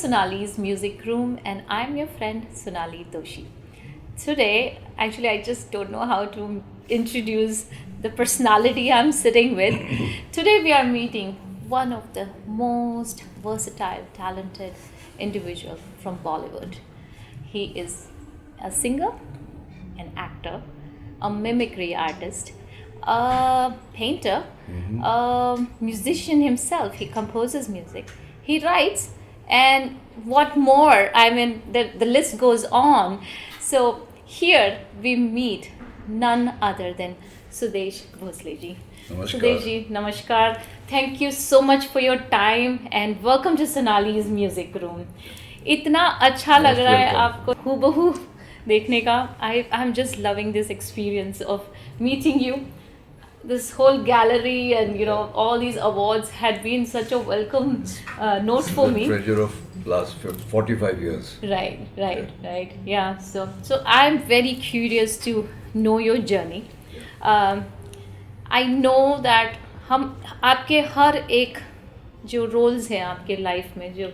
Sonali's Music Room, and I'm your friend Sonali Doshi. Today, actually, I just don't know how to introduce the personality I'm sitting with. Today, we are meeting one of the most versatile, talented individual from Bollywood. He is a singer, an actor, a mimicry artist, a painter, a musician himself. He composes music, he writes, and what more? I mean, the list goes on. So here we meet none other than Sudesh Bhosle ji. Namaskar. Sudesh ji, namaskar. Thank you so much for your time and welcome to Sonali's Music Room. इतना अच्छा लग रहा है आपको हूबहू देखने का. I'm just loving this experience of meeting you. This whole gallery and all these awards had been such a welcome note for me. The treasure of last 45 years. Right. Yeah. So I'm very curious to know your journey. I know that हम आपके हर एक जो roles हैं आपके life में जो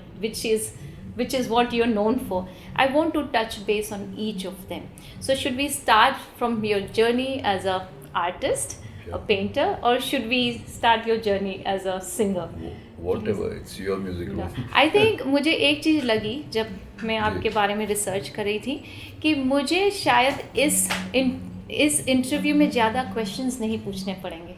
which is what you're known for. I want to touch base on each of them. So should we start from your journey as a artist, a painter, or should we start your journey as a singer? Whatever, it's your music room. I think मुझे एक चीज़ लगी जब मैं आपके बारे में research कर रही थी कि मुझे शायद इस इंटरव्यू में ज़्यादा क्वेश्चंस नहीं पूछने पड़ेंगे.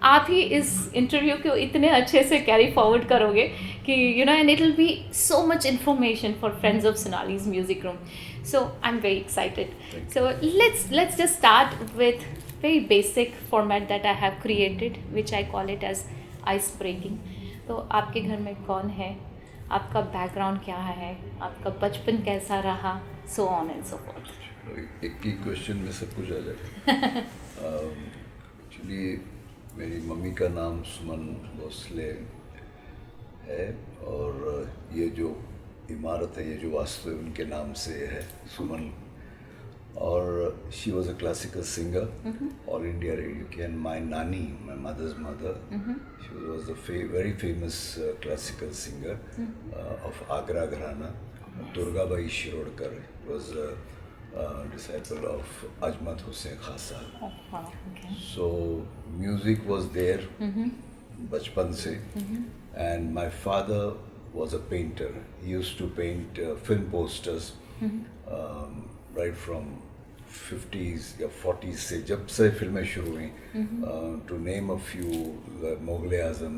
आप ही इस इंटरव्यू को इतने अच्छे से कैरी फॉरवर्ड करोगे कि and it will be so much information for friends of Sonali's music room. So I am very excited. So let's just start with very basic format that I have created, which I call it as ice breaking. तो आपके घर में कौन है, आपका background क्या है, आपका बचपन कैसा रहा, so on and so forth. एक ही क्वेश्चन में सब कुछ आ जाएगा. एक्चुअली मेरी मम्मी का नाम सुमन भोसले है और ये जो इमारत है, ये जो वास्तु है, उनके नाम से है सुमन. और she was a classical singer, All India Radio की, and my nani, my mother's mother, she was a very famous classical singer of Agra Gharana. Durga Bai Shirodkar was a disciple of Ajmat Hussain Khan Sahab. Oh, wow, okay. So music was there bachpan se, and my father was a painter. He used to paint film posters. Right from 50s या 40s से जब से फिल्में शुरू हुई, to name a few, Mughal Azam,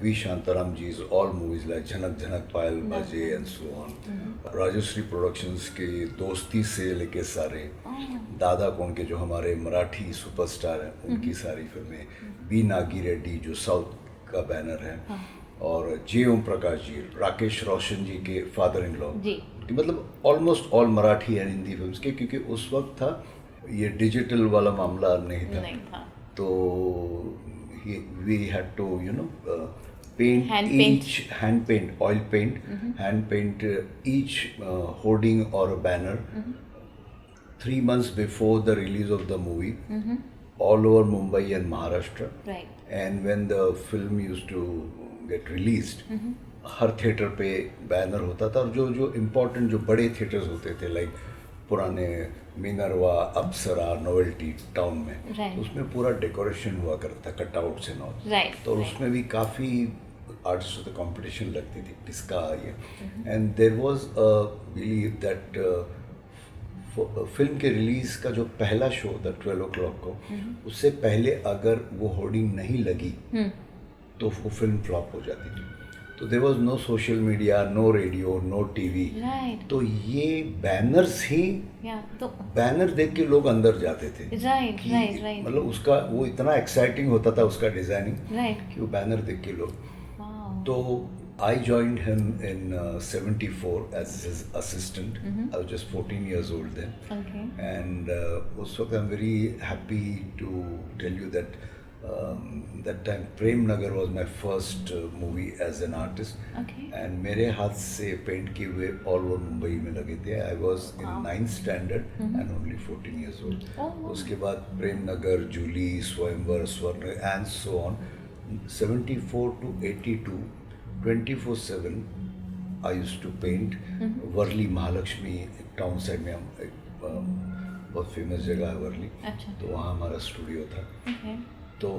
V. Shantaram ji's all movies like Jhanak Jhanak Payal Baje and so on. Rajashri Productions के दोस्ती से लेके सारे, दादा कौन के जो हमारे मराठी सुपरस्टार हैं उनकी सारी फिल्में, बी नागी रेड्डी जो साउथ का बैनर है, और जे ओम प्रकाश जी, राकेश रोशन जी के फादर इन लॉ, मतलब almost all Marathi and Hindi films के, क्योंकि उस वक्त था ये डिजिटल वाला मामला नहीं था. तो we had to paint hand paint oil paint hand paint each hoarding और banner 3 months before the release of the movie, all over Mumbai and Maharashtra. Right. And when the film used to get released, her theatre पे banner होता था, और जो important जो बड़े theatres होते थे लाइक पुराने मिनरवा, अप्सरा, नोवेल्टी टाउन में, right. उसमें पूरा डेकोरेशन हुआ करता था कटआउट से नॉट. Right. तो उसमें भी काफ़ी आर्टिस्ट होते कंपटीशन लगती थी किसका ये, and there was a believe that film के रिलीज़ का जो पहला शो था 12 o'clock को, उससे पहले अगर वो होर्डिंग नहीं लगी तो वो फिल्म फ्लॉप हो जाती थी. तो there was no social media, no radio, no TV. तो ये बैनर्स ही, तो बैनर देख के लोग अंदर जाते थे. राइट. मतलब उसका वो इतना एक्साइटिंग होता था उसका डिज़ाइनिंग, कि वो बैनर देख के लोग. तो I joined him in 74 as his assistant. I was just 14 years old then. Okay. And उस वक्त I'm very happy to tell you that that time Prem Nagar was my first movie as an artist. Okay. And मेरे हाथ से paint किए हुए all over Mumbai में लगे थे. I was in 9th standard and only 14 years old. उसके बाद प्रेम नगर, जूली, स्वयंवर, स्वर्ण and so on. 74 to 82 24/7 I used to paint Worli Mahalaxmi एक टाउन साइड में, हम एक बहुत फेमस जगह है वर्ली, अच्छा। तो वहाँ हमारा स्टूडियो था। Okay. तो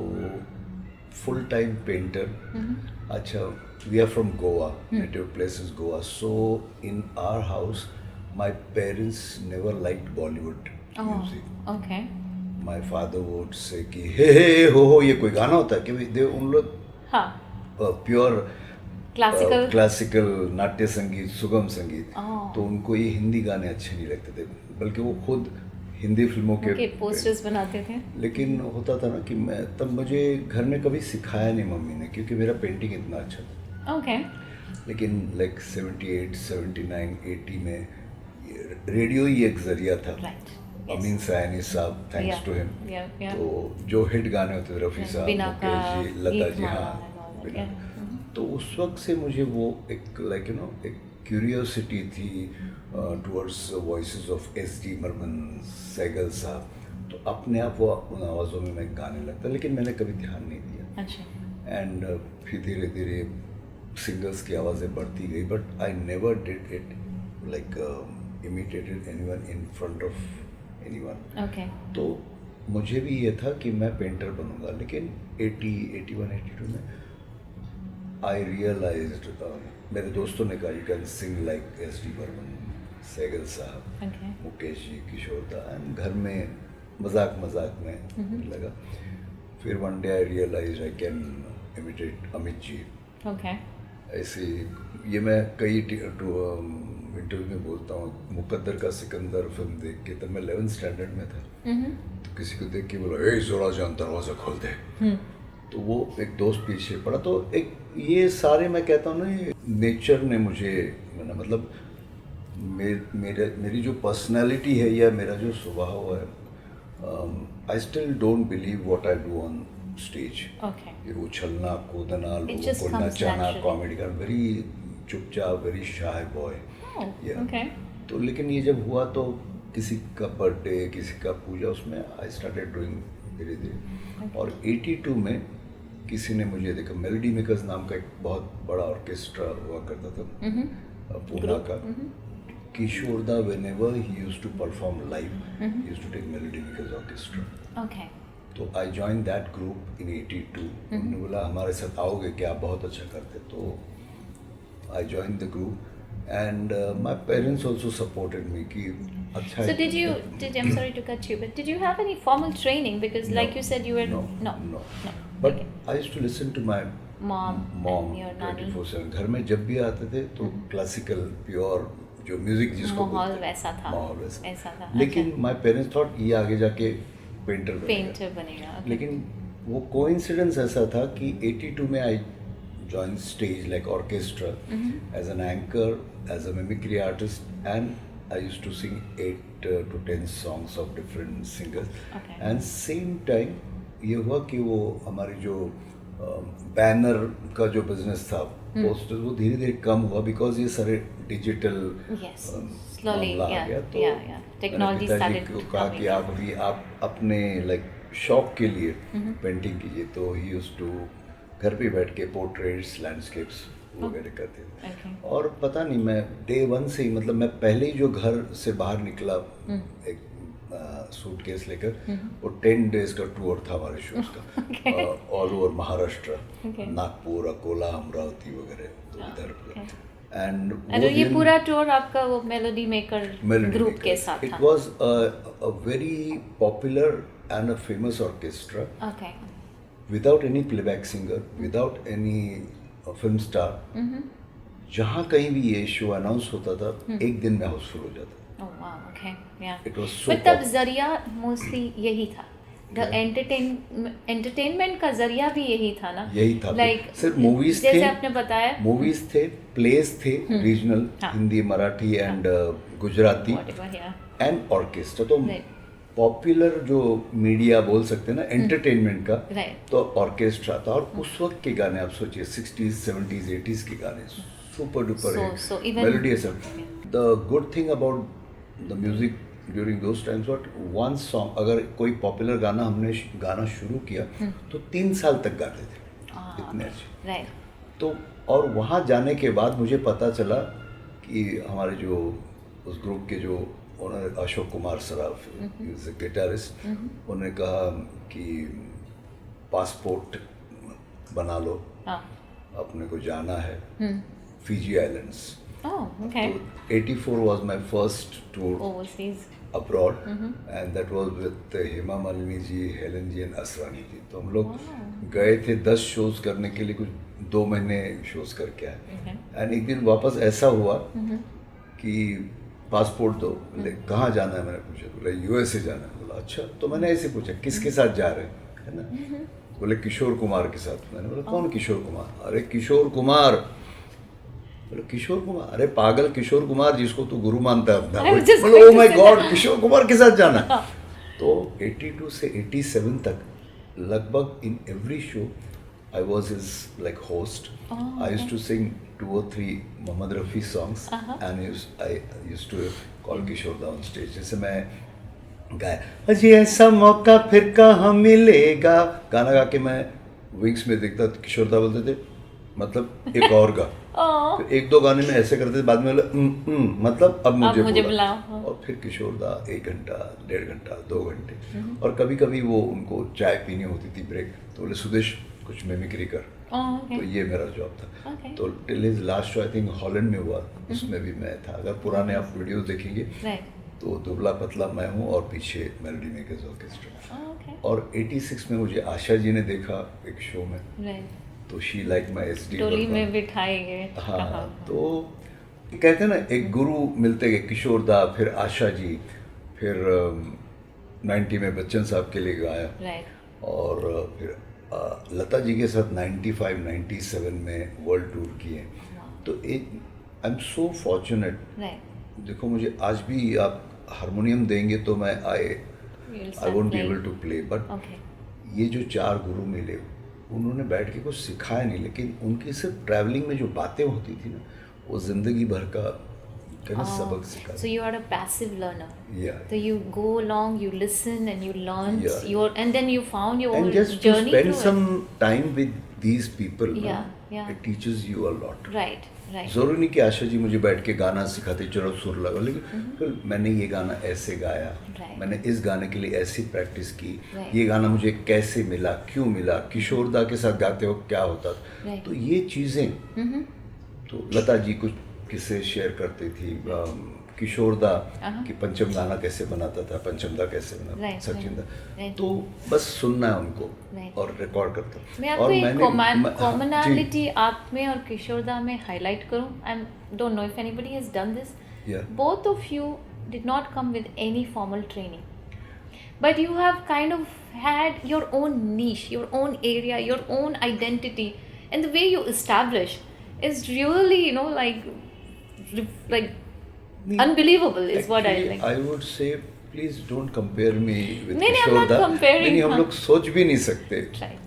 फुल टाइम पेंटर। अच्छा, we are from Goa, native place is Goa, so in our house my parents never liked Bollywood Oh, music. okay. My father would say कि हे हो ये कोई गाना होता है कि दे उन लोग हाँ, प्योर क्लासिकल। क्लासिकल नाट्य संगीत, सुगम संगीत, Oh. तो उनको ये हिंदी गाने अच्छे नहीं लगते थे, बल्कि वो खुद हिंदी फिल्मों के ओके, पोस्टर्स बनाते थे। लेकिन होता था ना कि मैं तब, मुझे घर में कभी सिखाया नहीं मम्मी ने, क्योंकि मेरा पेंटिंग इतना अच्छा था। ओके। लेकिन लाइक 78, 79, 80 में रेडियो ही एक जरिया था। राइट। अमीन सयानी साहब, थैंक्स टू हिम, या तो जो हिट गाने होते थे, रफ़ी साहब, बिना का, मुकेश जी, लता जी, गीतमाला हाँ, and all that, बिना। yeah. तो उस वक्त से मुझे वो एक लाइक एक क्यूरियोसिटी थी towards voices of S D. Burman, Sehgal sahab, तो अपने आप वो उन आवाज़ों में मैं गाने लगता, लेकिन मैंने कभी ध्यान नहीं दिया। अच्छा। एंड फिर धीरे धीरे सिंगर्स की आवाज़ें बढ़ती गई, but I never did it like imitated anyone in front of anyone. Okay. तो मुझे भी ये था कि मैं पेंटर बनूंगा, लेकिन 80, 81, 82 में आई रियलाइज्ड, मेरे दोस्तों ने कहा you can sing like S D. Burman, Sehgal sahab, okay. Mukesh ji, Kishore दा, एंड घर में मजाक मजाक में लगा। फिर one day I realize I can imitate Amit ji. Okay. ऐसे ये मैं कई इंटरव्यू में बोलता हूँ, मुकद्दर का सिकंदर फिल्म देख के, तब मैं 11th स्टैंडर्ड में था, तो किसी को देख के बोला ए जोरा जान दरवाज़ा खोल दे, तो वो एक दोस्त पीछे पड़ा। तो एक ये सारे मैं कहता हूँ ना, ये नेचर ने मुझे मतलब मेरी जो पर्सनैलिटी है या मेरा जो स्वभाव है, I still don't believe what I do on stage. Okay. ये उछलना कूदना, लोगों just को comes नचाना, naturally. कॉमेडी करना, वेरी चुपचाप, वेरी शाय बॉय। ओके। तो लेकिन ये जब हुआ तो किसी का बर्थडे, किसी का पूजा, उसमें आई स्टार्टेड डूइंग धीरे धीरे। और 82 में किसी ने मुझे देखा, मेलोडी मेकर्स नाम का एक बहुत बड़ा ऑर्केस्ट्रा हुआ करता था पूना का, किशोर दा, whenever he used to perform live, he used to take Melody Makers Orchestra. Okay. तो I join that group in 82। उन्होंने बोला हमारे साथ आओगे क्या, आप बहुत अच्छा करते, तो I join the group and my parents also supported me कि अच्छा So है। I'm sorry to cut you, but did you have any formal training? Because like you said, you were no, no. no. No. But Okay. I used to listen to my Mom mom and your nanny. 24/7। घर में जब भी आते थे तो classical pure जो music जिसको माहौल बोलते हैं, वैसा था। माहौल वैसा। ऐसा था। लेकिन माय पेरेंट्स थॉट ये आगे जाके पेंटर बनेगा। पेंटर बनेगा। Okay. लेकिन वो कोइंसिडेंस ऐसा था कि 82 में I join stage like orchestra as an anchor, as a mimicry artist, and I used to sing 8 to 10 songs of different singers. Okay. And same time ये हुआ कि वो हमारी जो बैनर का जो बिजनेस था, पोस्टर, वो धीरे धीरे कम हुआ, बिकॉज ये सारे डिजिटल Yes. Slowly, मामला आ yeah, गया। तो yeah, yeah. Technology मैंने पिताजी started को कहा coming कि आप in. अभी आप अपने लाइक शौक के लिए पेंटिंग कीजिए, तो ही यूज्ड टू घर पे बैठ के पोर्ट्रेट्स, लैंडस्केप्स वगैरह करते थे। Okay. और पता नहीं, मैं डे 1 से ही, मतलब मैं पहले ही जो घर से बाहर निकला एक सूटकेस लेकर, वो 10 डेज का टूर था हमारे शूज का, all over Maharashtra, Okay. Nagpur, Akola, Amravati वगैरह, तो इधर Okay. एंड And ये पूरा टूर आपका वो मेलोडी मेकर ग्रुप के साथ It था। was a very popular and a famous orchestra Okay. without any playback singer, without any film star. जहाँ कहीं भी ये शो अनाउंस होता था, एक दिन में हाउसफुल हो जाता। Oh wow. Okay. Yeah. It was so But तब pop- जरिया मोस्टली यही था। एंटरटेनमेंट का जरिया भी यही था ना। यही था। Like सिर्फ मूवीज जैसे थे, आपने बताया। मूवीज थे, प्लेस थे, रीजनल, हाँ। Hindi, Marathi and Gujarati, Whatever, yeah. And orchestra. तो Right. पॉपुलर जो मीडिया बोल सकते हैं ना एंटरटेनमेंट का, Right. तो ऑर्केस्ट्रा था। और उस वक्त के गाने आप सोचिए, 60s, 70s, 80s के गाने super duper So even- melodious. The good thing about the music during those times, what one song, अगर कोई पॉपुलर गाना हमने गाना शुरू किया तो 3 साल तक गाते थे, इतने अच्छे। Right. तो और वहाँ जाने के बाद मुझे पता चला कि हमारे जो उस ग्रुप के जो owner Ashok Kumar Saraf is a guitarist, उन्होंने कहा कि पासपोर्ट बना लो, हाँ. अपने को जाना है फिजी आइलैंड्स। Oh, okay. तो 84 was my first tour Overseas. abroad, and that was with Hema Malini ji, Helen ji and Asrani ji. तो हम लोग गए थे 10 शोज करने के लिए, कुछ 2 महीने शोज करके आए। एंड एक दिन वापस ऐसा हुआ कि पासपोर्ट दो, बोले कहाँ जाना है, मैंने पूछा, बोले यूएसए जाना है। बोला अच्छा, तो मैंने ऐसे पूछा किसके साथ जा रहे हैं, है ना? बोले किशोर कुमार के साथ। मैंने बोला कौन किशोर कुमार? अरे किशोर कुमार। बोले किशोर कुमार? अरे पागल, किशोर कुमार जिसको तू गुरु मानता है अपना। बोले oh my god, Kishore Kumar के साथ जाना। तो 82 से 87 तक लगभग इन every show I was his like host. I used to sing 2 or 3 Mohammed Rafi songs and I used to call Kishore da on stage. जैसे मैं गाया अजी ऐसा मौका फिर कहाँ मिलेगा, गाना गा के मैं विंग्स में देखता, किशोर दा बोलते थे मतलब एक और गा। फिर 1-2 गाने में ऐसे करते थे, बाद में बोले मतलब अब मुझे बुलाओ। और फिर किशोर दा 1 घंटा, 1.5 घंटा, 2 घंटे। और कभी कभी वो उनको चाय पीनी होती थी, ब्रेक, तो बोले सुदेश कुछ मिमिक्री कर। तो ये मेरा जॉब था। तो till his last show I think Holland में हुआ, उसमें भी मैं था। अगर पुराने आप वीडियो देखेंगे तो दुबला पतला मैं हूँ और पीछे मेलोडी मेकर्स ऑर्केस्ट्रा। और 86 में मुझे आशा जी ने देखा एक शो में, तो शी लाइक माई एसडी टोली में बिठाए गए। हाँ, तो कहते हैं ना एक गुरु मिलते गए, किशोर दा, फिर आशा जी, फिर 90 में बच्चन साहब के लिए गाया। और फिर लता जी के साथ 95, 97 में वर्ल्ड टूर किए। तो एक आई एम सो फॉर्चुनेट। देखो मुझे आज भी आप हारमोनियम देंगे तो मैं I won't be able to play, but ये जो 4 गुरु मिले उन्होंने बैठ के कुछ सिखाया नहीं, लेकिन उनकी सिर्फ ट्रैवलिंग में जो बातें होती थी ना, वो जिंदगी भर का सबक सिखा। So you are a passive learner. Yeah. So you go along, you listen and you learn and then you found your and own just journey to spend through some time with these people, it teaches you a lot. Right. जरूरी नहीं कि आशा जी मुझे बैठ के गाना सिखाते चलो सुर लगा, लेकिन फिर मैंने ये गाना ऐसे गाया, मैंने इस गाने के लिए ऐसी प्रैक्टिस की, ये गाना मुझे कैसे मिला, क्यों मिला, किशोर दा के साथ गाते हो क्या होता। तो ये चीज़ें, तो लता जी कुछ किस्से शेयर करती थी, किशोर दा कि पंचम गाना कैसे बनाता था, पंचम दा कैसे बनाता, सचिन दा, तो बस सुनना है उनको और रिकॉर्ड करता। मैं आपको एक कॉमनैलिटी आप में और किशोर दा में हाईलाइट करूं। I don't know if anybody has done this. Both of you did not come with any formal training, but you have kind of had your own niche, your own area, your own identity, and the way you establish is really, like unbelievable is what I think. I would say please don't compare me with नहीं, किशोर दा। नहीं, हम हाँ। लोग सोच भी नहीं सकते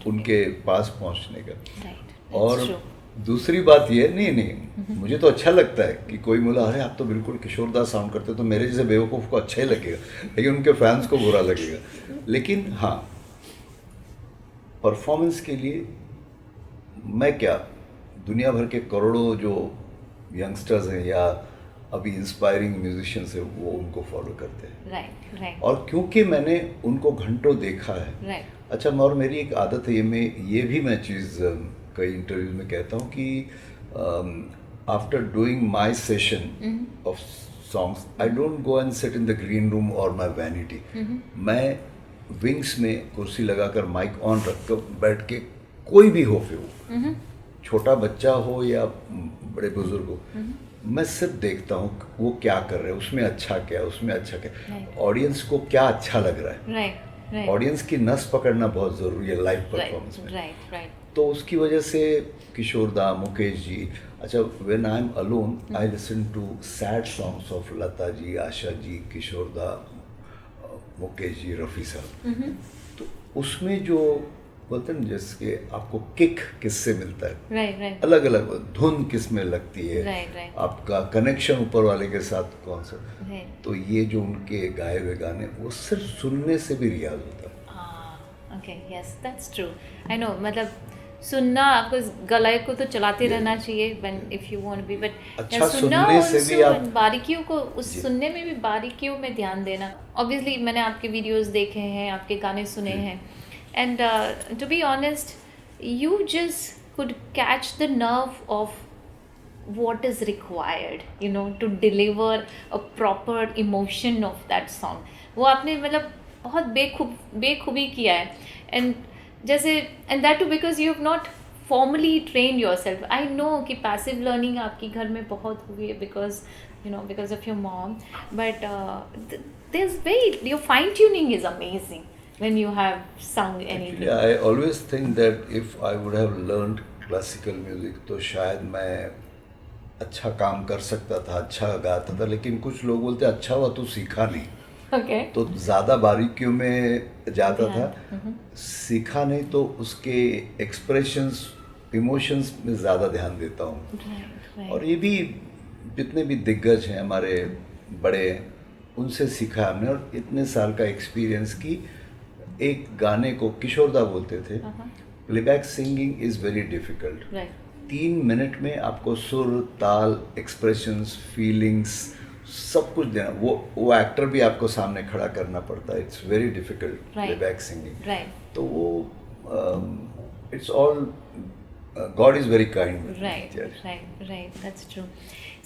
उनके पास पहुंचने का। और दूसरी बात ये, नहीं मुझे तो अच्छा लगता है कि कोई बोला अरे आप तो बिल्कुल किशोर दा साउंड करते, तो मेरे जैसे बेवकूफ़ को अच्छा ही लगेगा, लेकिन उनके फैंस को बुरा लगेगा। लेकिन हाँ, परफॉर्मेंस के लिए मैं क्या, दुनिया भर के करोड़ों जो यंगस्टर्स हैं या अभी इंस्पायरिंग म्यूजिशियंस है, वो उनको फॉलो करते हैं। राइट। और क्योंकि मैंने उनको घंटों देखा है। अच्छा, और मेरी एक आदत है, ये भी मैं चीज़ कई इंटरव्यूज में कहता हूँ कि after doing my session of songs I don't go and sit in the green room और माई वैनिटी। मैं विंग्स में कुर्सी लगाकर माइक ऑन रखकर बैठ के, कोई भी हो, फिर वो छोटा बच्चा हो या बड़े बुजुर्ग हो, मैं सिर्फ देखता हूँ वो क्या कर रहे हैं, उसमें अच्छा क्या, उसमें अच्छा क्या, ऑडियंस को क्या अच्छा लग रहा है। ऑडियंस की नस पकड़ना बहुत ज़रूरी है लाइव परफॉर्मेंस में। तो उसकी वजह से किशोर दा, मुकेश जी, अच्छा when I am alone I listen to sad songs of Lata ji, Asha ji, Kishore da, Mukesh जी, रफ़ी साहब। तो उसमें जो बोलते हैं जैसे आपको किक किससे मिलता है, अलग अलग धुन किस में लगती है, आपका कनेक्शन ऊपर वाले के साथ कौन सा, तो ये जो उनके गाए हुए गाने वो सिर्फ सुनने से भी रियाज होता है। Okay, yes that's true. I know, मतलब सुनना आपको गले को तो चलाते रहना चाहिए when if you want be but अच्छा सुनना सुनने से भी also, आप बारीकियों को उस जी सुनने में भी बारीकियों में ध्यान देना ऑब्वियसली मैंने आपके वीडियोस देखे हैं आपके गाने सुने जी हैं and to be honest you just could catch the nerve of what is required to deliver a proper emotion of that song वो आपने मतलब बहुत बेखूबी किया है एंड जैसे and that too because you have not formally train yourself I know कि passive learning आपकी घर में बहुत हुई है because of your mom but there is very your fine tuning is amazing when you have sung anything. Actually, I always think that if I would have learned classical music, तो शायद मैं अच्छा काम कर सकता था, अच्छा गाता था, लेकिन कुछ लोग बोलते अच्छा हुआ तू सीखा नहीं, Okay. तो ज़्यादा बारीकियों में जाता था, सीखा नहीं तो उसके एक्सप्रेशंस, इमोशंस में ज़्यादा ध्यान देता हूँ। Right. और ये भी जितने भी दिग्गज हैं हमारे बड़े, उनसे सीखा हमने, और इतने साल का एक्सपीरियंस की एक गाने को किशोरदा बोलते थे, playback singing is very difficult. Right. 3 minute में आपको सुर, ताल, एक्सप्रेशंस, फीलिंग्स सब कुछ देना, वो एक्टर भी आपको सामने खड़ा करना पड़ता है। It's very difficult playback singing. Right. तो वो it's all God is very kind. Right. That's true.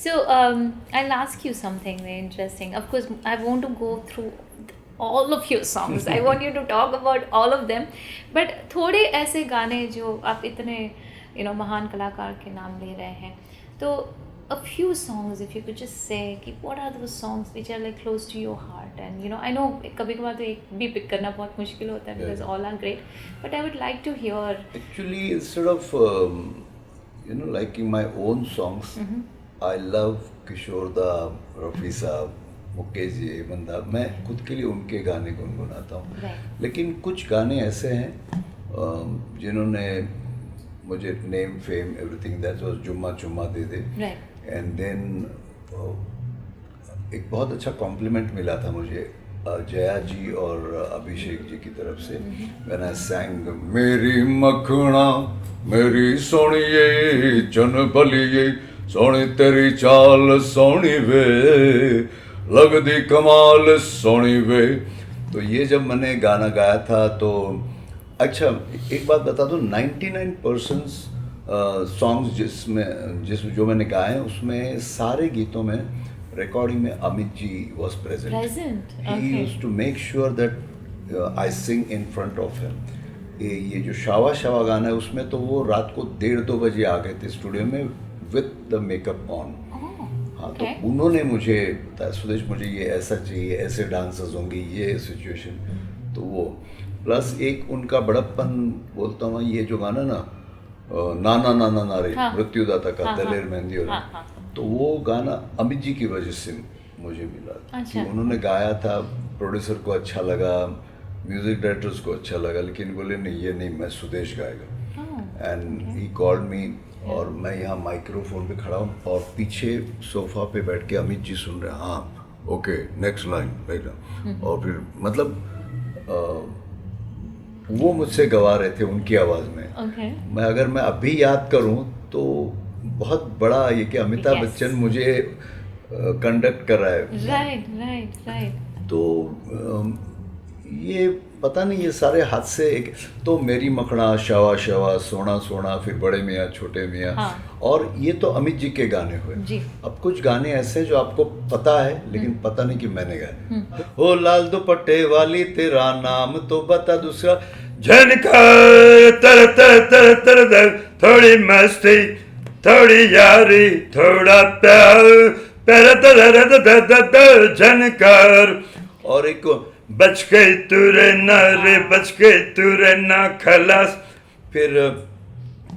So I'll ask you something very interesting. Of course, I want to go through all of your songs. I want you to talk about all of them. But थोड़े ऐसे गाने जो आप इतने महान कलाकार के नाम ले रहे हैं, तो a few songs, if you could just say कि what are those songs which are like close to your heart, and I know कभी कभार तो एक भी पिक करना बहुत मुश्किल होता है because all are great, but I would like to hear. Actually, instead of liking my own songs, I love Kishorda, Rafi साहब, मुकेश जी, बंदा, मैं खुद के लिए उनके गाने गुनगुनाता हूँ। Right. लेकिन कुछ गाने ऐसे हैं जिन्होंने मुझे name, fame, everything, that was जुम्मा चुम्मा दे दे। Right. एंड देन एक बहुत अच्छा कॉम्प्लीमेंट मिला था मुझे जया जी और अभिषेक जी की तरफ से, व्हेन आई सैंग मेरी मखना मेरी सोनिए चन बलिए सोनी तेरी चाल सोनी वे लगदी कमाल सोनी वे। तो ये जब मैंने गाना गाया था तो अच्छा एक बात बता दूं, 99% सॉन्ग्स जो मैंने गाए हैं उसमें सारे गीतों में रिकॉर्डिंग में Amit ji was present. He used to make sure that I sing in front of him. ये जो शावा शावा गाना है उसमें तो वो रात को 1:30-2 बजे आ गए थे स्टूडियो में विद द मेकअप ऑन। हाँ, तो उन्होंने मुझे बताया सुदेश मुझे ये ऐसा चाहिए, ऐसे डांसर्स होंगे, ये सिचुएशन, तो वो प्लस एक उनका बड़प्पन बोलता हूँ, ये जो गाना ना ना ना ना ना ना रे मृत्युदाता का दलेर मेहंदी और तो वो गाना अमित जी की वजह से मुझे मिला कि उन्होंने गाया था, प्रोड्यूसर को अच्छा लगा, म्यूजिक डायरेक्टर्स को अच्छा लगा, लेकिन बोले नहीं ये नहीं, मैं सुदेश गाएगा। एंड ही कॉल्ड मी और मैं यहाँ माइक्रोफोन पे खड़ा हूँ और पीछे सोफा पे बैठ के अमित जी सुन रहे हैं, हाँ ओके नेक्स्ट लाइन बेटा, और फिर मतलब वो मुझसे गवा रहे थे उनकी आवाज़ में। मैं अभी याद करूँ तो बहुत बड़ा ये कि अमिताभ बच्चन मुझे कंडक्ट कर रहा है। राइट। तो ये पता नहीं ये सारे हाथ से एक तो मेरी मखना शावा शावा सोना सोना फिर बड़े मियाँ छोटे मियाँ, और ये तो अमित जी के गाने हुए। अब कुछ गाने ऐसे जो आपको पता है लेकिन पता नहीं कि मैंने गाए। ओ लाल दुपट्टे वाली तेरा नाम तो बता, दूसरा झनका तर तर तर तर तर, थोड़ी मस्ती थोड़ी यारी थोड़ा प्यार तर तर तर तर झनकार, और एक बच के तुरे ना रे बच के तुरे ना खलास। फिर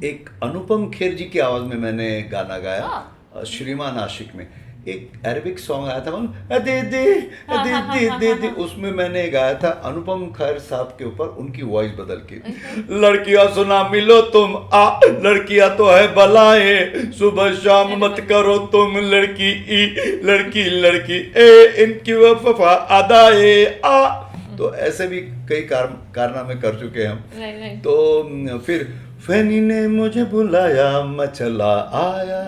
एक अनुपम खेर जी की आवाज़ में मैंने गाना गाया श्रीमान आशिक में, एक अरबिक सॉन्ग आया था दीदी, उसमें मैंने गाया था अनुपम खेर साहब के ऊपर उनकी वॉइस बदल के, लड़कियां सुना मिलो तुम आ, लड़कियां तो है बलाएं, सुबह शाम मत करो तुम लड़की ई लड़की लड़की ए, इनकी वफा अदाए आ। तो ऐसे भी कई कारनामे कर चुके हैं हम। तो फिर फैनी ने मुझे बुलाया मैं चला आया,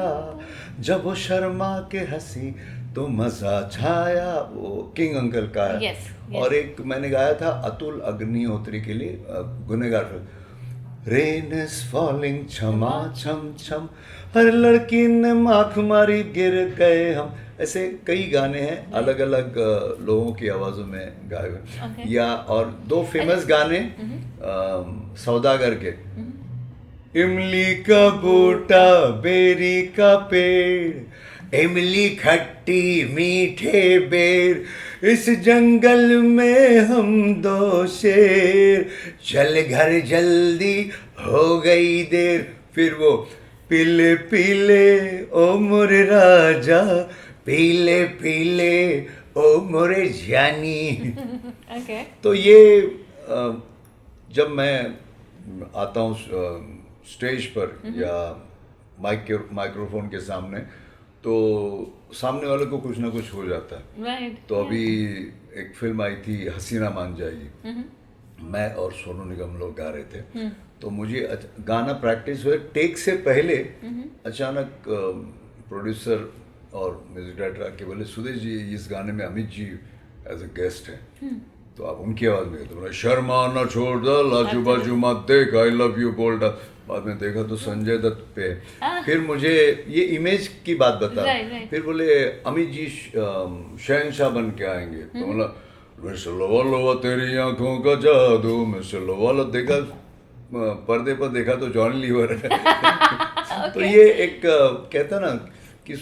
जब वो शर्मा के हंसी तो मजा छाया, वो किंग अंकल का है। Yes, yes. और एक मैंने गाया था अतुल अग्निहोत्री के लिए, गुनहगार फिल्म, रेन इज फॉलिंग छमा छम छम, हर लड़की ने माख मारी गिर गए हम। ऐसे कई गाने हैं अलग अलग लोगों की आवाज़ों में गाए हुए। Okay. या और दो फेमस गाने सौदागर के, इमली का बूटा बेरी का पेड़, इमली खट्टी मीठे बेर, इस जंगल में हम दो शेर, चल घर जल्दी हो गई देर। फिर वो पीले पीले ओ मोरे राजा, पीले पीले ओ मोरे जानी। Okay. तो ये जब मैं आता हूँ स्टेज पर या माइक्रोफोन के सामने, तो सामने वाले को कुछ ना कुछ हो जाता है। Right. तो अभी एक फिल्म आई थी हसीना मान जाएगी, मैं और सोनू निगम लोग गा रहे थे। तो मुझे गाना प्रैक्टिस हुए, टेक से पहले अचानक प्रोड्यूसर और म्यूजिक डायरेक्टर आके बोले, सुदेश जी इस गाने में अमित जी एज ए गेस्ट हैं, तो आप उनकी आवाज़ में तो बोला, शर्मा न छोड़ दा लाजू बाजू मत देख, आई लव यू बोल दा। बाद में देखा तो संजय दत्त पे। फिर मुझे ये इमेज की बात बता। Right. फिर बोले अमित जी शहनशाह बन के आएंगे, तो बोला मिस्टर लोवा लोवा तेरी आंखों का जादू, मिस्टर लोवा लोवा। देखा पर्दे पर देखा तो जॉन लीवर है। तो ये एक कहता ना कि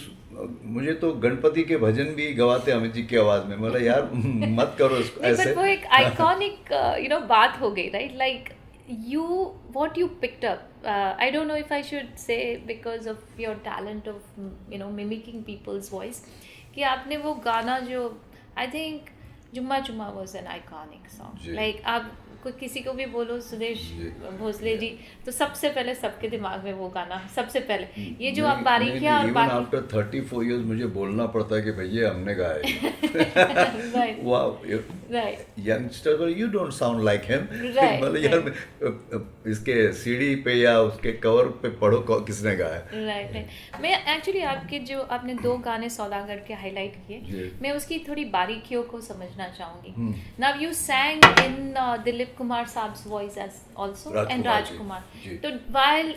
मुझे तो गणपति के भजन भी गवाते अमित जी की आवाज में। बोला यार मत करो इसको ऐसे। वो एक आइकॉनिक बात हो गई, right? Like you what you picked up, I don't know if I should say because of your talent of mimicking people's voice, कि आपने वो गाना जो I think जुम्मा जुम्मा was an iconic song, like आप किसी को भी बोलो सुदेश भोसले जी, तो सबसे पहले सबके दिमाग में वो गाना सबसे पहले। ये जो आप बारीकियां और बाकी आफ्टर 34 इयर्स मुझे बोलना पड़ता है कि भैया हमने गाया। वाह youngster, you don't sound like him. मतलब यार इसके सीडी पे या उसके कवर पे पढ़ो किसने गाया। राइट। मैं एक्चुअली आपके जो आपने दो गाने सौदागर के हाईलाइट किए, मैं उसकी थोड़ी बारीकियों को समझना चाहूंगी। Now you सैंग in Dilip Kumar Saab's voice as also, and Rajkumar. So while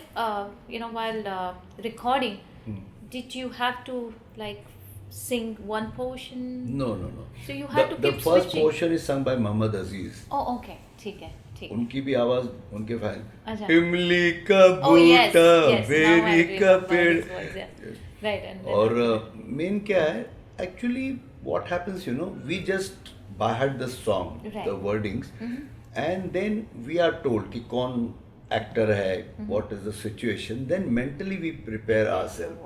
recording, did you have to like sing one portion? No. So you had to keep the first switching. portion is sung by Mohammad Aziz. Oh, okay, ठीक है। उनकी भी आवाज उनके fan, अच्छा। इमली का बूटा berry का पेड़। Right. और मेन क्या है actually what happens, we just by heart the song, the wordings, and then we are told कि कौन एक्टर है, what is the situation, then mentally we prepare ourselves.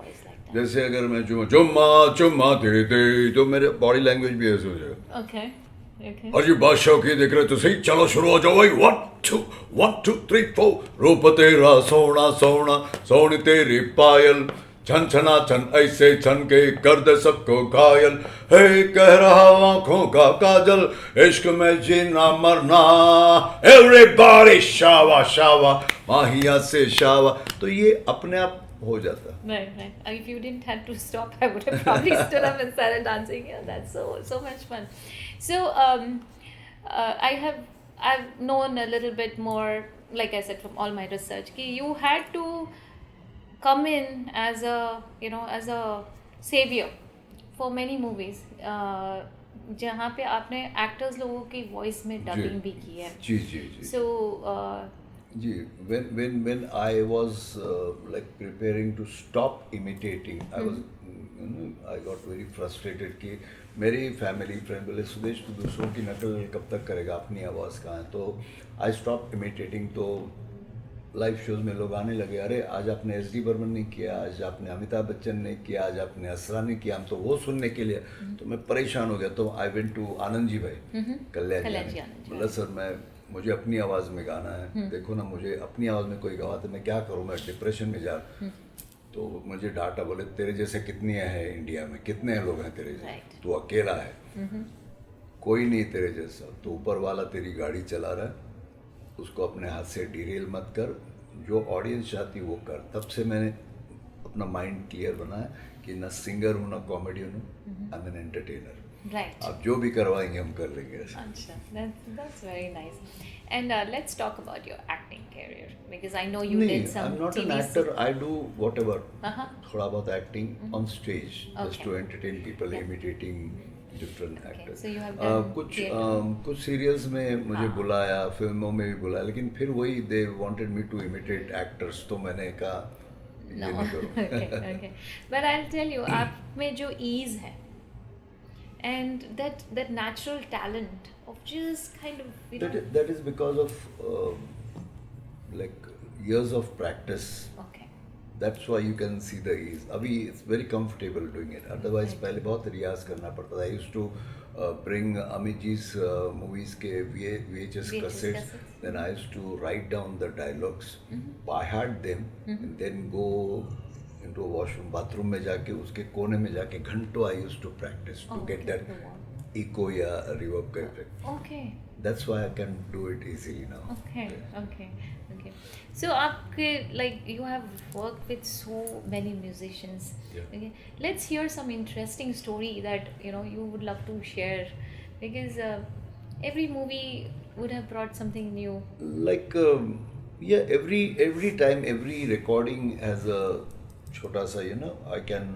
जैसे अगर मैं जुम्मा चुम्मा दे दे, तो मेरे बॉडी लैंग्वेज भी ऐसे हो जाएगा। Okay. और ये बादशाह की देख रहे तो सही, चलो शुरू हो जाओ भाई, 1 2 3 4, रूप तेरा सोना सोना सोनी तेरी पायल, छन छना छन ऐसे छन के कर दे सबको घायल, हे कह रहा आंखों का काजल, इश्क में जीना मरना, एवरीबॉडी शावा शावा माहिया से शावा। तो ये अपने आप हो जाता। Right. If you didn't have to stop, I would have probably stood up and started dancing. Yeah, that's so much fun. So I've known a little bit more, like I said, from all my research, कि you had to come in as a savior for many movies, जहाँ पे आपने actors लोगों की voice में dubbing भी की है। जी। So ji, when I was like preparing to stop imitating, I got very frustrated कि मेरी फैमिली फ्रेंड बोले, सुदेश तू दूसरों की नकल कब तक करेगा, अपनी आवाज़ कहाँ है। तो आई स्टॉप इमिटेटिंग। तो लाइव शोज में लोग आने लगे, अरे आज आपने एस डी बर्मन नहीं किया, आज आपने अमिताभ बच्चन नहीं किया, आज आपने असरा नहीं किया, हम तो वो सुनने के लिए। तो मैं परेशान हो गया। तो I went to Anand ji भाई कल्याण जी, बोला सर मुझे अपनी आवाज़ में गाना है, देखो ना मुझे अपनी आवाज़ में कोई गवाता, मैं क्या करूँ, मैं डिप्रेशन में जा। तो मुझे डांटा, बोले तेरे जैसे कितने हैं इंडिया में, कितने लोग हैं तेरे जैसे, तू अकेला है, कोई नहीं तेरे जैसा। तो ऊपर वाला तेरी गाड़ी चला रहा है, उसको अपने हाथ से डिरेल मत कर, जो ऑडियंस चाहती वो कर। तब से मैंने अपना माइंड क्लियर बनाया कि ना सिंगर हूँ ना कॉमेडियन हूँ, I am an entertainer. Right. आप जो भी करवाएंगे हम कर लेंगे ऐसा। Acha, that's very nice. And let's talk about your acting career because I know you नहीं, did some I'm not an TV actor. I do whatever. Uh-huh. थोड़ा बहुत acting on stage, just Okay. to entertain people, Yeah. imitating different Okay, actors. so you have done कुछ theatre. कुछ serials में मुझे हाँ. बुलाया, फिल्मों में भी बुलाया, लेकिन फिर वही they wanted me to imitate actors, तो मैंने कहा ये No. नहीं करूँ। Okay. But I'll tell you, आप में जो ease है and that natural talent of just kind of That is because of like years of practice. Okay. That's why you can see the ease. अभी it's very comfortable doing it. Otherwise Right. पहले बहुत रियाज करना पड़ता था. I used to bring Amit ji's movies के VHS VHS cassettes. cassettes. Then I used to write down the dialogues. I had them and then go into a washroom, bathroom में जाके उसके कोने में जाके घंटों I used to practice to Oh, get okay, that the wall. echo या reverb का effect. Okay. That's why I can do it easily now. Okay, Yeah. okay, okay. So, आपके like you have worked with so many musicians. Yeah. Okay, let's hear some interesting story that you would love to share, because every movie would have brought something new. Like yeah, every time every recording has a chota sa, I can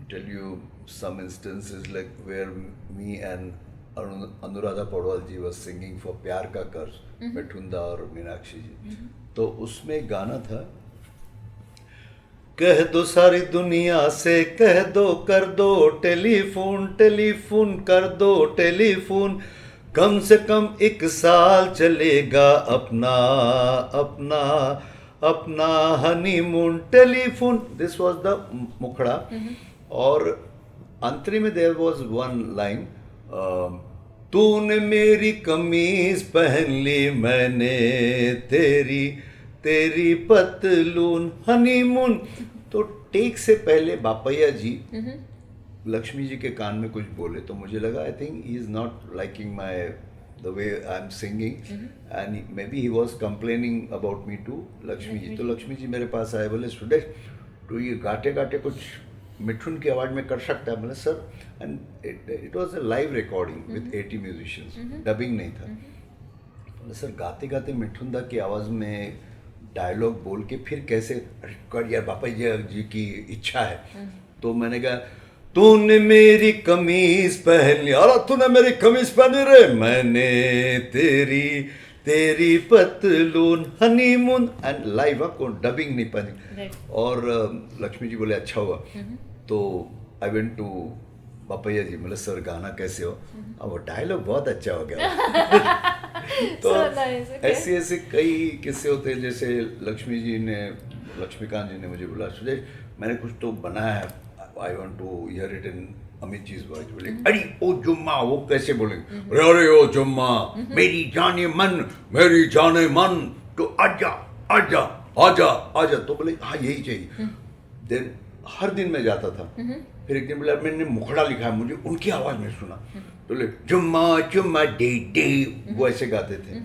tell you some instances like where me and Anuradha Podwal ji was singing for प्यार का कर्ज, मिठुंदा और मीनाक्षी जी। तो उसमें गाना था, कह दो सारी दुनिया से, कह दो कर दो टेलीफोन, टेलीफोन कर दो टेलीफोन, कम से कम 1 साल चलेगा अपना अपना अपना honeymoon, telephone. This was the मुखड़ा। और अंतरी में देयर वाज वन लाइन, तूने मेरी कमीज पहन ली, मैंने तेरी तेरी पतलून, हनीमून। तो टेक से पहले बापैया जी लक्ष्मी जी के कान में कुछ बोले, तो मुझे लगा I think he is not liking my the way I am singing and maybe he was complaining about me to Lakshmi ji. तो लक्ष्मी जी मेरे पास आए, बोले सुरेश तो ये गाते गाते कुछ मिठुन की आवाज़ में कर सकता है? बोले sir, and it was a live recording with 80 musicians, dubbing नहीं था। बोले सर गाते गाते मिठुन दा की आवाज़ में डायलॉग बोल के फिर कैसे? कर यार, बापा जी की इच्छा है। तो मैंने कहा, तूने मेरी कमीज पहन ली, अरे तूने मेरी कमीज पहनी रे, मैंने तेरी तेरी पतलून, हनीमून, एंड लाइव आपको डबिंग नहीं पानी। और लक्ष्मी जी बोले अच्छा हुआ। तो आई वेंट टू बापैया जी, बोले सर गाना कैसे हो? अब वो डायलॉग बहुत अच्छा हो गया। तो ऐसे ऐसे कई किस्से होते हैं। जैसे लक्ष्मीकांत जी ने मुझे बोला, सुरेश मैंने कुछ तो बनाया है, I want to hear it in Amit ji voice. बोले अरे ओ जुम्मा, वो कैसे बोलेंगे? अरे ओ जुम्मा, मेरी जाने मन, मेरी जाने मन, तो आजा आजा आजा आजा। तो बोले हाँ यही चाहिए। देन हर दिन मैं जाता था। फिर एक दिन बोला मैंने मुखड़ा लिखा है, मुझे उनकी आवाज़ में सुना। तो बोले जुम्मा जुम्मा दे दे, वो ऐसे गाते थे।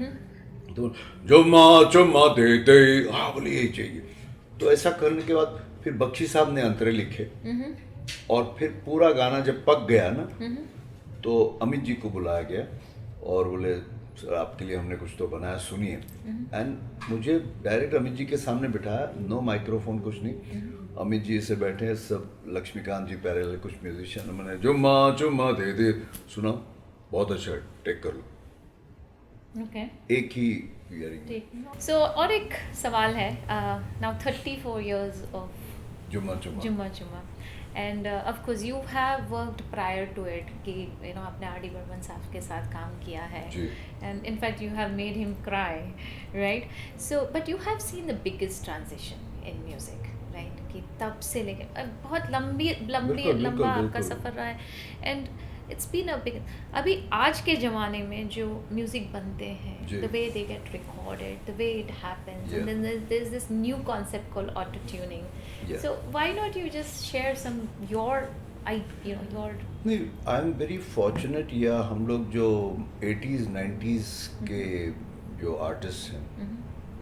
तो जुम्मा जुम्मा दे दे, हाँ बोले यही चाहिए। तो ऐसा करने के बाद फिर बख्शी साहब ने अंतरे लिखे, और फिर पूरा गाना जब पक गया ना, तो अमित जी को बुलाया गया और बोले सर आपके लिए हमने कुछ तो बनाया, सुनिए। एंड मुझे डायरेक्ट अमित जी के सामने बिठाया, नो माइक्रोफोन कुछ नहीं, अमित जी से बैठे हैं सब, लक्ष्मीकांत जी पैरेलल कुछ म्यूजिशियन, मैंने जुम्मा जुम्मा दे दे सुना, बहुत अच्छा है, टेक कर लो। Okay. एक ही हियरिंग। So और एक सवाल है, now 34 years of जुम्मा जुम्मा जुम्मा जुम्मा, and of course you have worked prior to it कि आपने आर डी बर्मन साहब के साथ काम किया है, जी। and in fact you have made him cry, right? So but you have seen the biggest transition in music, right? कि तब से लेके बहुत लंबा आपका सफ़र रहा है, and it's been a big, अभी आज के ज़माने में जो म्यूज़िक बनते हैं, the way they get recorded, the way it happens, and then there's this new concept called auto-tuning. So why not you just share some your नहीं, I am very fortunate, या हम लोग जो 80s 90s के जो artist हैं,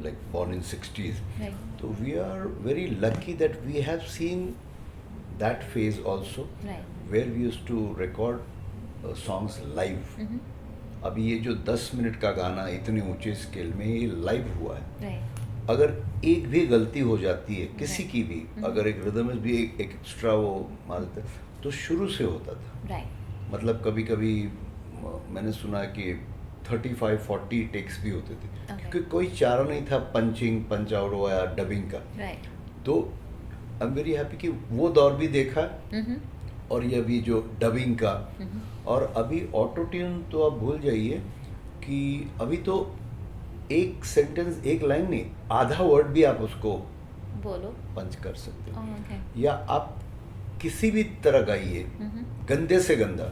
like born in 60s. Right. So we are very lucky that we have seen that phase also, Right. where we used to record songs live. अभी ये जो 10 मिनट का गाना इतने ऊंचे स्केल में ये लाइव हुआ है. Right. अगर एक भी गलती हो जाती है किसी की भी, अगर एक रिदम भी एक एक्स्ट्रा वो मार देता है, तो शुरू से होता था. Right. मतलब कभी कभी मैंने सुना कि 35-40 टेक्स भी होते थे, Okay. क्योंकि कोई चारा नहीं था पंचिंग पंच आउट या डबिंग का. Right. तो आई एम वेरी हैप्पी कि वो दौर भी देखा, और ये अभी जो डबिंग का, और अभी ऑटो ट्यून तो आप भूल जाइए कि अभी तो एक सेंटेंस एक लाइन नहीं, आधा वर्ड भी आप उसको बोलो. पंच कर सकते हो. Oh, okay. या आप किसी भी तरह गाइए, गंदे से गंदा,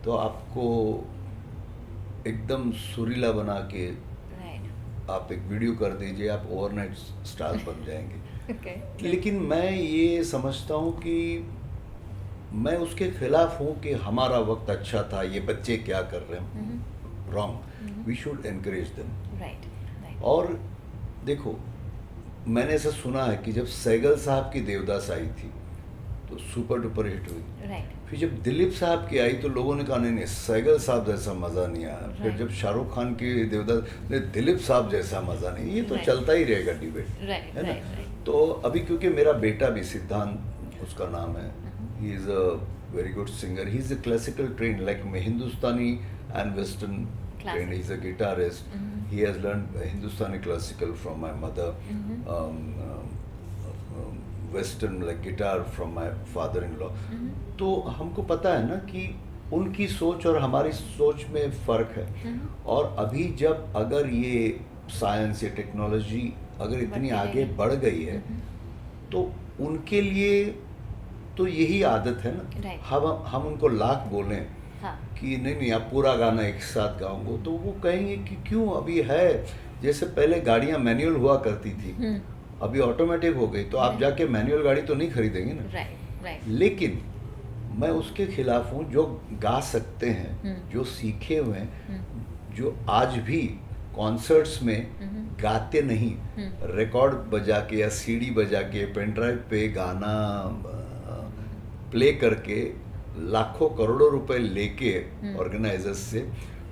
तो आपको एकदम सुरीला बना के Right. आप एक वीडियो कर दीजिए, आप ओवरनाइट स्टार बन जाएंगे. Okay. लेकिन मैं ये समझता हूँ कि मैं उसके खिलाफ हूँ कि हमारा वक्त अच्छा था, ये बच्चे क्या कर रहे हैं. Wrong. We should encourage them. Right. Right. और देखो, मैंने ऐसा सुना है कि जब सैगल साहब की देवदास आई थी तो सुपर डुपर हिट हुई. Right. फिर जब दिलीप साहब की आई तो लोगों ने कहा नहीं नहीं, सैगल साहब जैसा मज़ा नहीं आया. फिर Right. जब शाहरुख खान की देवदास, नहीं दिलीप साहब जैसा मज़ा नहीं. ये तो Right. चलता ही रहेगा डिबेट, Right. है ना. Right. Right. तो अभी क्योंकि मेरा बेटा भी सिद्धांत उसका नाम है, he is a very good singer. He is a classical train, like Hindustani and western Classic. trained. He's a guitarist. He has learned Hindustani classical from my mother, Western like guitar from my father-in-law. तो हमको पता है ना कि उनकी सोच और हमारी सोच में फ़र्क है. और अभी जब अगर ये साइंस या टेक्नोलॉजी अगर इतनी बढ़ती आगे रहेगी. बढ़ गई है, तो उनके लिए तो यही आदत है ना. Right. हम उनको लाख बोलें हाँ. कि नहीं नहीं आप पूरा गाना एक साथ गाओगे, तो वो कहेंगे कि क्यों. अभी है, जैसे पहले गाड़ियाँ मैनुअल हुआ करती थी, अभी ऑटोमेटिक हो गई, तो आप जाके मैनुअल गाड़ी तो नहीं खरीदेंगे ना. Right. Right. लेकिन मैं उसके खिलाफ हूँ जो गा सकते हैं, जो सीखे हुए हैं, जो आज भी कॉन्सर्ट्स में गाते नहीं, रिकॉर्ड बजा के या सीडी बजा के पेन ड्राइव पे गाना प्ले करके लाखों करोड़ों रुपए लेके ऑर्गेनाइजर्स से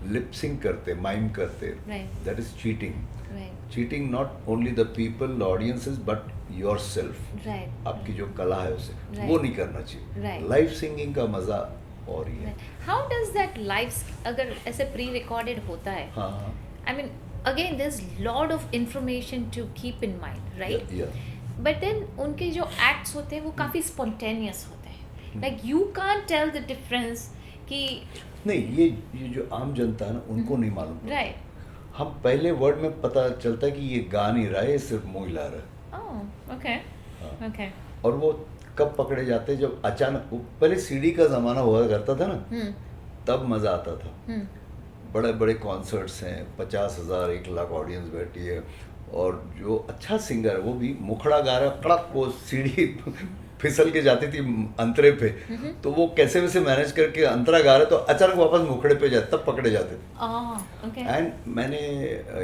लिपसिंग करते, माइम करते. Right. That is cheating. Right. Cheating not only the people, the audiences, but your self. Right. आपकी जो कला है उसे Right. वो नहीं करना चाहिए. Right. लाइव सिंगिंग का मजा और ही है. Right. How does that live अगर ऐसे pre-recorded होता है? हाँ हाँ. I mean, again, there's lot of information to keep in mind, right? Yeah. But then उनके जो acts होते हैं वो काफ़ी spontaneous होते हैं. Like you can't tell the difference कि नहीं, ये जो आम जनता है ना, उनको नहीं मालूम. right. हम पहले वर्ड में पता चलता है कि ये गा नहीं रहा है, ये सिर्फ मुंह हिला रहा है. Oh, okay. हाँ. Okay. और वो कब पकड़े जाते हैं जब अचानक, पहले सीडी का जमाना हुआ करता था ना, तब मजा आता था. बड़े बड़े कॉन्सर्ट्स हैं, 50,000 1 लाख ऑडियंस बैठी है, और जो अच्छा सिंगर है वो भी मुखड़ा गा रहा है, कड़क वो सीढ़ी फिसल के जाती थी अंतरे पे, तो वो कैसे वैसे मैनेज करके अंतरा गा रहे, तो अचानक वापस मुखड़े पे जाते, तब पकड़े जाते थे. Oh, okay. एंड मैंने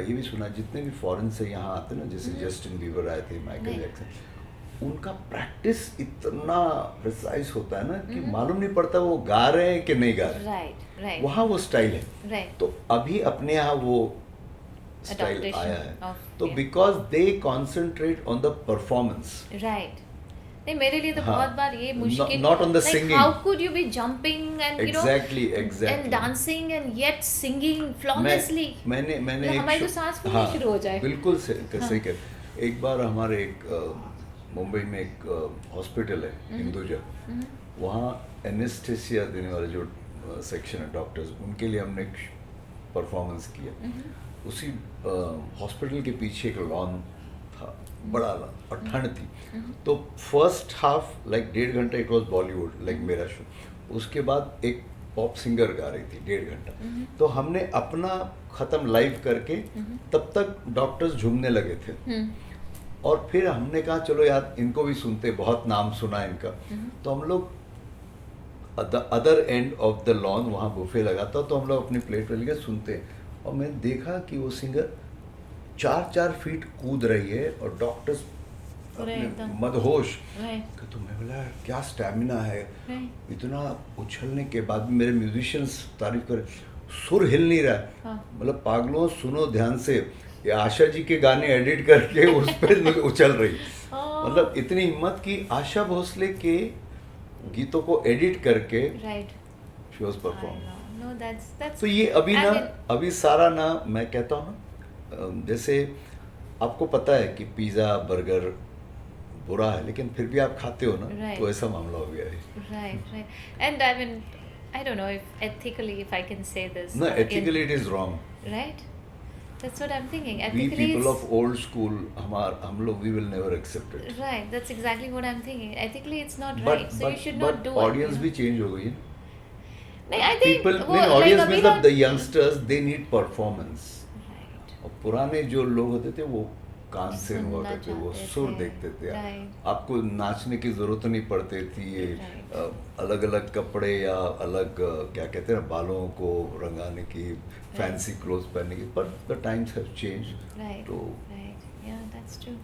ये भी सुना, जितने भी फॉरेन से यहाँ आते ना, जैसे जस्टिन बीबर आए थे, माइकल Right. जैक्सन, उनका प्रैक्टिस इतना प्रिसाइज होता है ना कि मालूम नहीं पड़ता वो गा रहे हैं कि नहीं गा रहे. Right. Right. वहाँ वो स्टाइल है. Right. तो अभी अपने यहाँ वो स्टाइल Adaptation आया है. of- तो yeah. Because they concentrate on the performance. Right. नहीं, मेरे लिए तो हाँ. बहुत बार ये मुश्किल. not on the like, singing. How could you be jumping and you know Exactly. and dancing and yet singing flawlessly? मैंने मतलब एक हमारी तो शो- सांस फूलनी शुरू हो जाए. बिल्कुल सही कह. एक बार हमारे एक मुंबई में एक हॉस्पिटल है, हिंदुजा, वहाँ एनेस्थेसिया देने वाले जो सेक्शन है डॉक्टर्स, उनके लिए हमने एक परफॉर्मेंस किया. उसी हॉस्पिटल के पीछे एक लॉन था, बड़ा लॉन, और ठंड थी. तो फर्स्ट हाफ लाइक 1.5 घंटा इट वॉज बॉलीवुड लाइक मेरा शो. उसके बाद एक पॉप सिंगर गा रही थी 1.5 घंटा. तो हमने अपना ख़त्म लाइव करके तब तक डॉक्टर्स झूमने लगे थे. और फिर हमने कहा चलो यार इनको भी सुनते, बहुत नाम सुना इनका. तो हम लोग the other end of the lawn, वहाँ बुफे लगा था, तो हम लोग अपनी प्लेट में लेके सुनते. और मैंने देखा कि वो सिंगर 4-4 फीट कूद रही है और डॉक्टर्स पूरे अपने एकदम। मदहोश राइट कि तो मैं बोला यार क्या स्टैमिना है, राइट इतना उछलने के बाद भी मेरे म्यूजिशियंस तारीफ कर, सुर हिल नहीं रहा है। हाँ। मतलब पागलों सुनो ध्यान से, ये आशा जी के गाने एडिट करके उस पर उछल रही। हाँ। मतलब इतनी हिम्मत की आशा भोसले के गीतों को एडिट करके right she was I perform. know. No, that's तो ये अभी I ना mean, अभी सारा ना मैं कहता हूँ ना, जैसे आपको पता है कि पिज़्ज़ा बर्गर बुरा है लेकिन फिर भी आप खाते हो ना, Right. तो ऐसा मामला हो गया है। right. And I mean, I don't know if ethically, if I can say this. No, in- ethically it is wrong. right? That's what I'm thinking. We Ethically, people it's of old school हम लोग we will never accept it. right. That's exactly what I'm thinking. Ethically, it's not but right. So you should not do it. Audience you भी know? Change हो गई है। नहीं, I think people वो mean like audience अभी मतलब ना- the youngsters they need performance. Right. और पुराने जो लोग होते थे वो कान से सुनना हुआ करते, वो चाहते सुर थे। देखते थे। Right. आपको नाचने की जरूरत नहीं पड़ती थी, ये Right. अलग अलग कपड़े या अलग क्या कहते हैं बालों को रंगाने की, फैंसी क्लोथ्स पहनने की, पर the times have change. Right. तो Right. Yeah, that's true.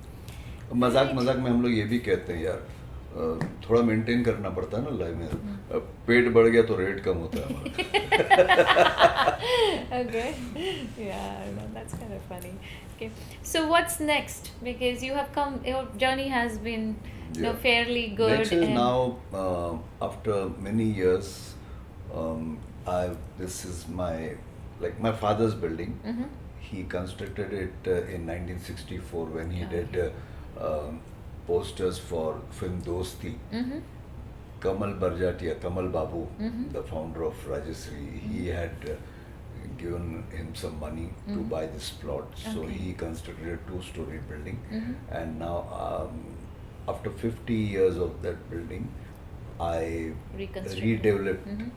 मजाक Right. मजाक में हम लोग ये भी कहते हैं यार, थोड़ा मेंटेन करना पड़ता है ना लाइफ में। पेट बढ़ गया तो रेट कम होता है हमारा। Okay. Yeah, no, that's kind of funny. Okay. So what's next? Because you have come, your journey has been, Yeah. fairly good. Next is and- now, after many years, this is my father's building. Mhm. He constructed it in 1964 when he Okay. did posters for film Dosti. Mhm. Kamal Barjatia, Kamal Babu, Mhm. the founder of Rajasri, he had given him some money to Mhm. buy this plot. So Okay. he constructed a 2-story building. Mhm. And now, after 50 years of that building, I Reconstructed. redeveloped, Mhm.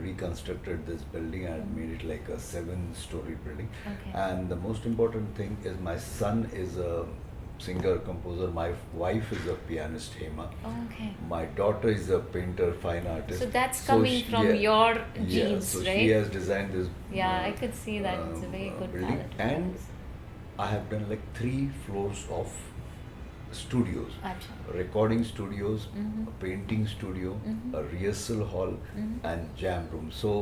reconstructed this building and Mhm. made it like a 7-story building. Okay. And the most important thing is my son is a singer composer, my wife is a pianist, Hema. Okay. My daughter is a painter, fine artist. So that's coming from your genes, so right? she has designed this. Yeah, I could see that. It's a very good building. palette. And I have done like 3 floors of studios, Acha. recording studios, Mhm. a painting studio, Mhm. a rehearsal hall, Mhm. and jam room. So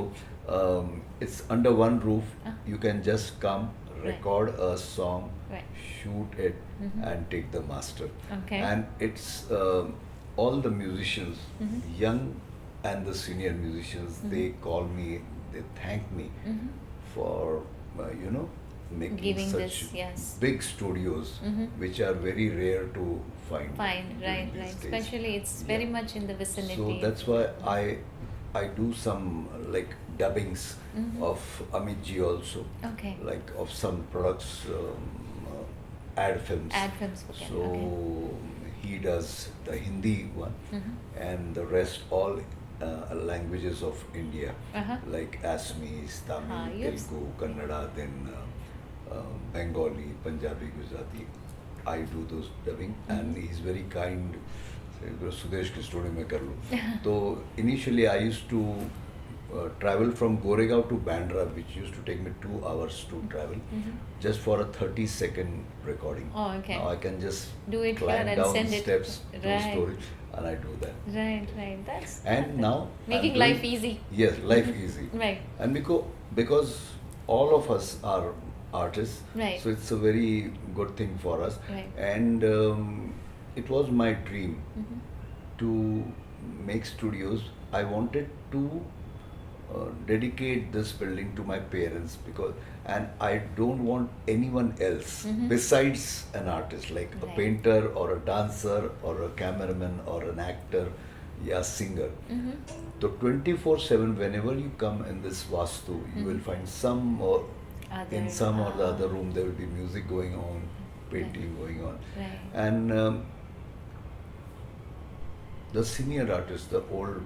it's under one roof. Ah. You can just come, Right. record a song, Right. shoot it, Mhm. and take the master. Okay. And it's all the musicians, Mhm. young and the senior musicians, Mhm. they call me, they thank me Mhm. for making Giving such this, yes. big studios, Mhm. which are very rare to find. Fine, in right, these right. days. Especially it's very Yeah. much in the vicinity. So that's why I do some like dubbings Mhm. of Amit ji also, Okay. like of some products, ad films. Ad films, okay, So he does the Hindi one, Mhm. and the rest all languages of India, Uh-huh. like Assamese, Tamil, you've- Telugu, Kannada, then Bengali, Punjabi, Gujarati. I do those dubbing, and he's very kind. Sudesh की story में कर लूँ तो initially I used to travel from Goregaon to Bandra, which used to take me 2 hours to travel, Mhm. just for a 30-second recording. Oh, okay. Now I can just Do it climb here and down send it. steps to Right. story, and I do that. Right, right. That's And now making I'm life doing- easy. Yes, life easy. Right. And because all of us are artists, Right. so it's a very good thing for us. Right. And it was my dream Mhm. to make studios. I wanted to dedicate this building to my parents, and I don't want anyone else Mhm. besides an artist, like a Right. painter or a dancer or a cameraman or an actor, yeah, singer. Mhm. So 24/7, whenever you come in this Vastu, you will Mhm. find some or Other, in some or the ah. other room there will be music going on, painting going on, Right. and the senior artists, the old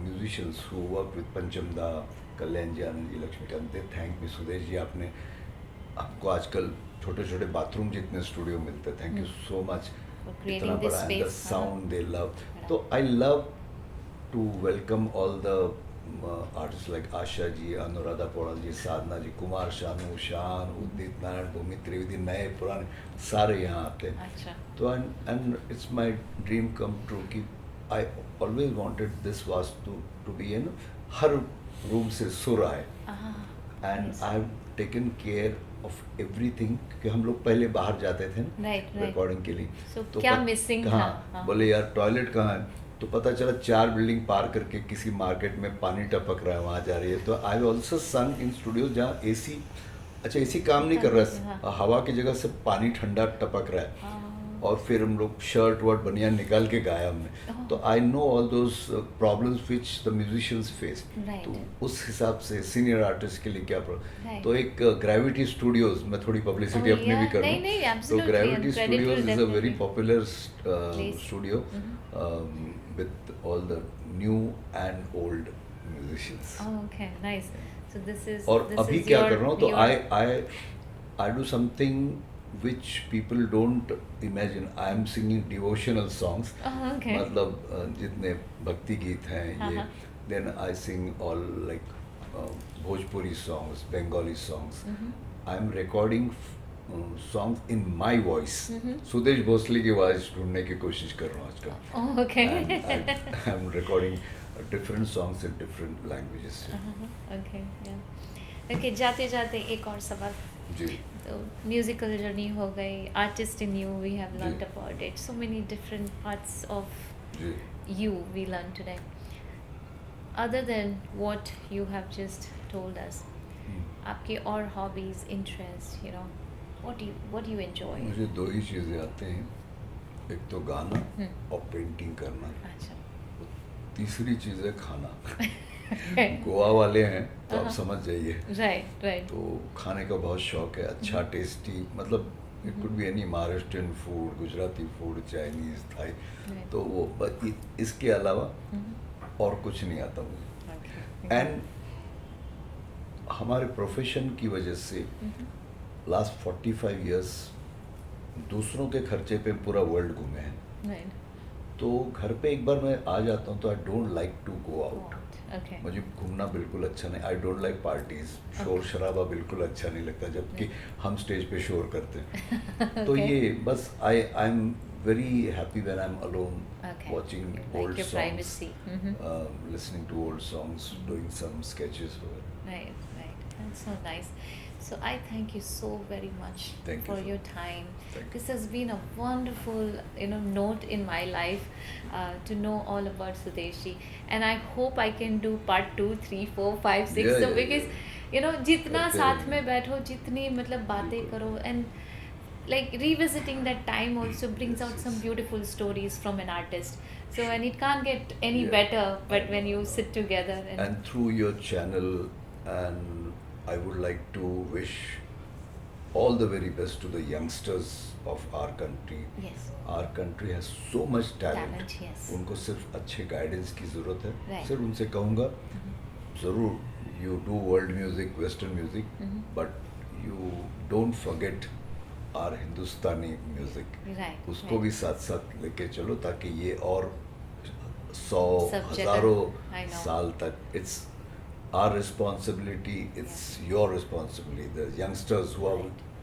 musicians who work with Pancham Da, Kalyan ji, Anand ji, Lakshmikant, they thank me, Sudesh ji, आपने आपको आजकल छोटे छोटे bathroom जितने studio मिलते हैं, thank you so much, For creating इतना this बड़ा, and the space, sound they love. Right. तो I love to welcome all the artists like Asha ji, Anuradha Paudal ji, Sadhna ji, Kumar Sanu, Shan, Udit Narayan, Bhumi Trivedi, नए पुराने सारे यहाँ आते हैं. अच्छा. तो and it's my dream come true कि I always wanted this was to be in her room से सुर आए. And Yes. I have taken care of everything कि हम लोग पहले बाहर जाते थे Right. रिकॉर्डिंग के लिए. So तो क्या missing था? हाँ, बोले यार टॉयलेट कहाँ है, तो पता चला 4 बिल्डिंग पार करके किसी मार्केट में पानी टपक रहा है, वहाँ जा रही है. तो I also sung in studio जहाँ एसी, अच्छा एसी काम नहीं कर रहा है, हवा की जगह से पानी ठंडा टपक रहा है. और फिर हम लोग शर्ट वर्ट बनियान निकाल के गाया हमने. तो I know all those problems which the musicians face. Right. तो उस हिसाब से सीनियर आर्टिस्ट के लिए क्या प्रॉब्लम. Right. तो एक ग्रेविटी स्टूडियोज, मैं थोड़ी पब्लिसिटी Oh, अपनी भी yeah. करूँ. नहीं, नहीं, तो absolutely, gravity and credit will studios is a very definitely popular place. Studio with all the new and old musicians. Oh, okay, nice. So this is. और this अभी is क्या your- कर रहा हूँ, तो your- I do something which people don't imagine. I am singing devotional songs. Oh, okay. मतलब जितने भक्ति गीत हैं ये. हाँ. Then I sing all like Bhojpuri songs, Bengali songs. I am recording songs in my voice. Sudesh Bhosle की आवाज ढूंढने की कोशिश कर रहा हूँ आजकल. Oh, okay. And I am recording different songs in different languages. Okay, yeah. Okay, जाते जाते एक और सवाल. जी. तो म्यूजिकल जर्नी हो गई, artist in you we have learned जी. About it, so many different parts of जी. you we learn today. Other than what you have just told us, आपके और hobbies, interest, you know, what do you enjoy? मुझे दो ही चीज़ें आते हैं, एक तो गाना और पेंटिंग करना. अच्छा. तीसरी चीज़ है खाना. गोवा वाले हैं तो आप समझ जाइए. Right right. तो खाने का बहुत शौक है, अच्छा टेस्टी, मतलब it could be any Maharashtrian food, Gujarati food, Chinese, Thai. तो वो इसके अलावा और कुछ नहीं आता मुझे. एंड हमारे प्रोफेशन की वजह से लास्ट 45 इयर्स दूसरों के खर्चे पे पूरा वर्ल्ड घूमे हैं. राइट. तो घर पे एक बार मैं आ जाता हूँ तो I don't like to go out. Okay. मुझे घूमना बिल्कुल अच्छा नहीं. I don't like parties. शोर शराबा बिल्कुल अच्छा नहीं लगता, जबकि हम स्टेज पे शोर करते हैं. तो ये बस I am very happy when I am alone, watching old your songs, privacy. listening to old songs, doing some sketches. Right, right. That's so nice. So I thank you so very much Thank you for so your much. time. Thank you. This has been a wonderful, note in my life to know all about Sudeshji, and I hope I can do part 2, 3, 4, 5, 6. Yeah, So yeah, because जितना करते साथ रहेंगे. में बैठो, जितनी मतलब बातें बिल्कुल. करो, and like revisiting that time also brings Yes, out yes. some beautiful stories from an artist. So and it can't get any Yeah. better, but when you sit together And through your channel, and I would like to wish all the very best to the youngsters of our country. yes. Our country has so much talent. Talent, yes. उनको सिर्फ अच्छे guidance की ज़रूरत है. Right. सिर्फ उनसे कहूँगा, ज़रूर you do world music, western music, but you don't forget our Hindustani music. Right, उसको right. भी साथ साथ लेके चलो, ताकि ये और 100 सब जगह, हज़ारों I know. साल तक it's our responsibility, it's your responsibility. The youngsters who are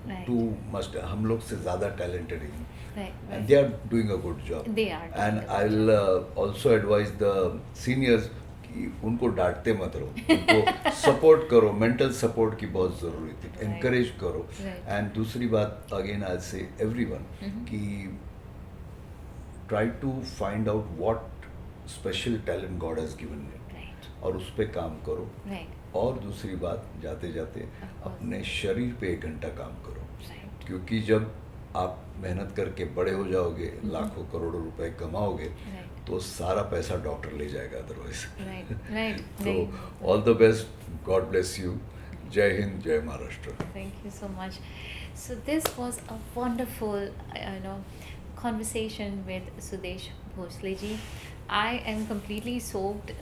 Right. too much, हम लोग से ज़्यादा talented हैं. Right, And right. they are doing a good job. They are doing And a good I'll also advise the seniors कि उनको डांटते मत रहो, उनको सपोर्ट करो. मेंटल सपोर्ट की बहुत ज़रूरी थी. Right. एनकरेज करो. Right. एंड दूसरी बात, अगेन आई से एवरीवन कि try to find out what special talent God has given you, Right, और उस पर काम करो. right, और दूसरी बात, जाते जाते course. अपने शरीर पे 1 घंटा काम करो. right. क्योंकि जब आप मेहनत करके बड़े हो जाओगे, लाखों करोड़ों रुपए कमाओगे, Right. तो सारा पैसा डॉक्टर ले जाएगा अदरवाइज. Right, right. तो all the best, God bless you. जय हिंद, जय Maharashtra. Thank you so much. So this was a wonderful, conversation with Sudesh Bhosle ji. I am completely soaked,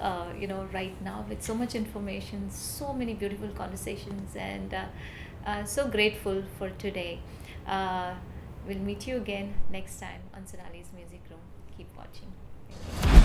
right now with so much information, so many beautiful conversations, and so grateful for today. We'll meet you again next time on Sonali's Music Room. Keep watching.